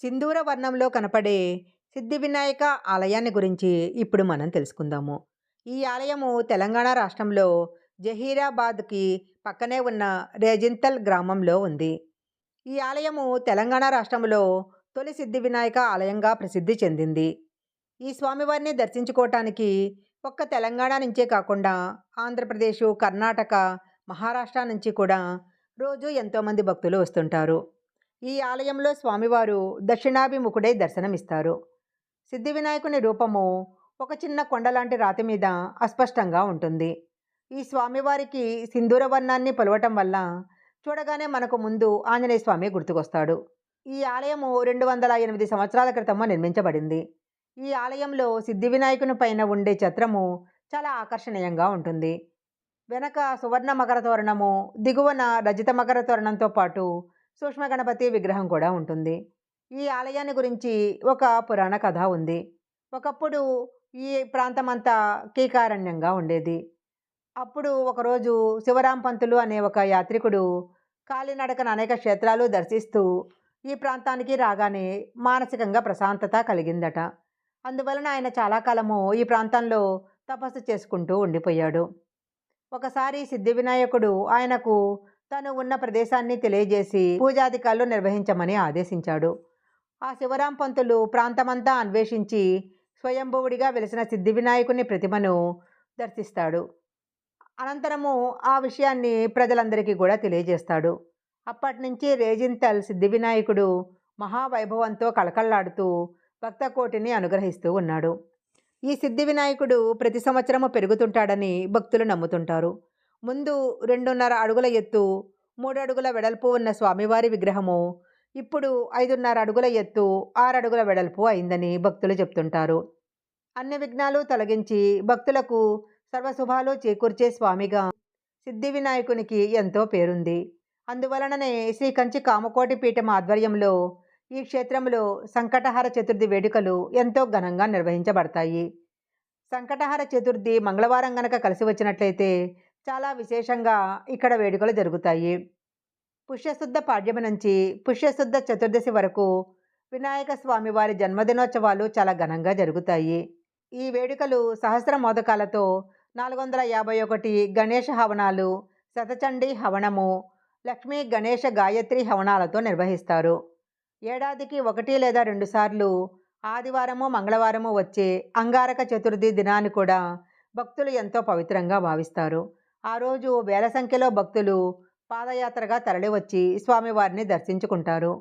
సింధూర వర్ణంలో కనపడే సిద్ధి వినాయక ఆలయాన్ని గురించి ఇప్పుడు మనం తెలుసుకుందాము. ఈ ఆలయము తెలంగాణ రాష్ట్రంలో జహీరాబాద్‌కి పక్కనే ఉన్న రేజింతల్ గ్రామంలో ఉంది. ఈ ఆలయము తెలంగాణ రాష్ట్రంలో తొలి సిద్ధి వినాయక ఆలయంగా ప్రసిద్ధి చెందింది. ఈ స్వామివారిని దర్శించుకోవటానికి ఒక్క తెలంగాణ నుంచే కాకుండా ఆంధ్రప్రదేశ్, కర్ణాటక, మహారాష్ట్ర నుంచి కూడా రోజు ఎంతోమంది భక్తులు వస్తుంటారు. ఈ ఆలయంలో స్వామివారు దక్షిణాభిముఖుడై దర్శనమిస్తారు. సిద్ధి వినాయకుని రూపము ఒక చిన్న కొండలాంటి రాతి మీద అస్పష్టంగా ఉంటుంది. ఈ స్వామివారికి సింధూర వర్ణాన్ని పొలవటం వల్ల చూడగానే మనకు ముందు ఆంజనేయ స్వామి గుర్తుకొస్తాడు. ఈ ఆలయము 208 సంవత్సరాల క్రితము నిర్మించబడింది. ఈ ఆలయంలో సిద్ధి వినాయకుని పైన ఉండే ఛత్రము చాలా ఆకర్షణీయంగా ఉంటుంది. వెనక సువర్ణ మకర తోరణము, దిగువన రజిత మకర తోరణంతో పాటు సూక్ష్మ గణపతి విగ్రహం కూడా ఉంటుంది. ఈ ఆలయాన్ని గురించి ఒక పురాణ కథ ఉంది. ఒకప్పుడు ఈ ప్రాంతమంతా కీకారణ్యంగా ఉండేది. అప్పుడు ఒకరోజు శివరాం పంతులు అనే ఒక యాత్రికుడు కాలినడకన అనేక క్షేత్రాలు దర్శిస్తూ ఈ ప్రాంతానికి రాగానే మానసికంగా ప్రశాంతత కలిగిందట. అందువలన ఆయన చాలా కాలము ఈ ప్రాంతంలో తపస్సు చేసుకుంటూ ఉండిపోయాడు. ఒకసారి సిద్ధి వినాయకుడు ఆయనకు తను ఉన్న ప్రదేశాన్ని తెలియజేసి పూజాధికారులు నిర్వహించమని ఆదేశించాడు. ఆ శివరాం పంతులు ప్రాంతమంతా అన్వేషించి స్వయంభువుడిగా వెలిసిన సిద్ధి వినాయకుని ప్రతిమను దర్శిస్తాడు. అనంతరము ఆ విషయాన్ని ప్రజలందరికీ కూడా తెలియజేస్తాడు. అప్పటి నుంచి రేజింతల్ సిద్ధి వినాయకుడు మహావైభవంతో కళకళలాడుతూ భక్తకోటిని అనుగ్రహిస్తూ ఉన్నాడు. ఈ సిద్ధి వినాయకుడు ప్రతి సంవత్సరము పెరుగుతుంటాడని భక్తులు నమ్ముతుంటారు. ముందు 2.5 అడుగుల ఎత్తు, 3 అడుగుల వెడల్పు ఉన్న స్వామివారి విగ్రహము ఇప్పుడు 5.5 అడుగుల ఎత్తు, 6 అడుగుల వెడల్పు అయిందని భక్తులు చెప్తుంటారు. అన్ని విఘ్నాలు తొలగించి భక్తులకు సర్వశుభాలు చేకూర్చే స్వామిగా సిద్ధి వినాయకునికి ఎంతో పేరుంది. అందువలననే శ్రీ కంచి కామకోటి పీఠం ఆధ్వర్యంలో ఈ క్షేత్రంలో సంకటహర చతుర్థి వేడుకలు ఎంతో ఘనంగా నిర్వహించబడతాయి. సంకటహర చతుర్థి మంగళవారం గనక కలిసి వచ్చినట్లయితే చాలా విశేషంగా ఇక్కడ వేడుకలు జరుగుతాయి. పుష్యశుద్ధ పాడ్యమి నుంచి పుష్యశుద్ధ చతుర్దశి వరకు వినాయక స్వామి వారి జన్మదినోత్సవాలు చాలా ఘనంగా జరుగుతాయి. ఈ వేడుకలు సహస్ర మోదకాలతో 451 గణేష హవనాలు, శతచండీ హవనము, లక్ష్మీ గణేష గాయత్రి హవనాలతో నిర్వహిస్తారు. ఏడాదికి 1 లేదా 2 సార్లు ఆదివారము, మంగళవారము వచ్చే అంగారక చతుర్థి దినాన్ని కూడా భక్తులు ఎంతో పవిత్రంగా భావిస్తారు. ఆ రోజు వేల సంఖ్యలో భక్తులు పాదయాత్రగా తరలివచ్చి స్వామివారిని దర్శించుకుంటారు.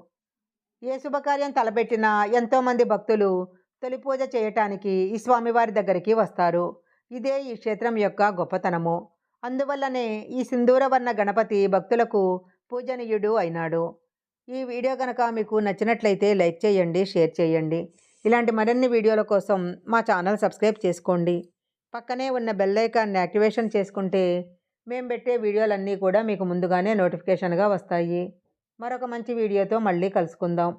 ఏ శుభకార్యం తలపెట్టినా ఎంతోమంది భక్తులు తొలి పూజ చేయటానికి ఈ స్వామివారి దగ్గరికి వస్తారు. ఇదే ఈ క్షేత్రం యొక్క గొప్పతనము. అందువల్లనే ఈ సింధూరవర్ణ గణపతి భక్తులకు పూజనీయుడు అయినాడు. ఈ వీడియో కనుక మీకు నచ్చినట్లయితే లైక్ చేయండి, షేర్ చేయండి. ఇలాంటి మరిన్ని వీడియోల కోసం మా ఛానల్ సబ్స్క్రైబ్ చేసుకోండి. పక్కనే ఉన్న బెల్ ఐకాన్ని యాక్టివేషన్ చేసుకుంటే మేము పెట్టే వీడియోలన్నీ కూడా మీకు ముందుగానే నోటిఫికేషన్గా వస్తాయి. మరొక మంచి వీడియోతో మళ్ళీ కలుసుకుందాం.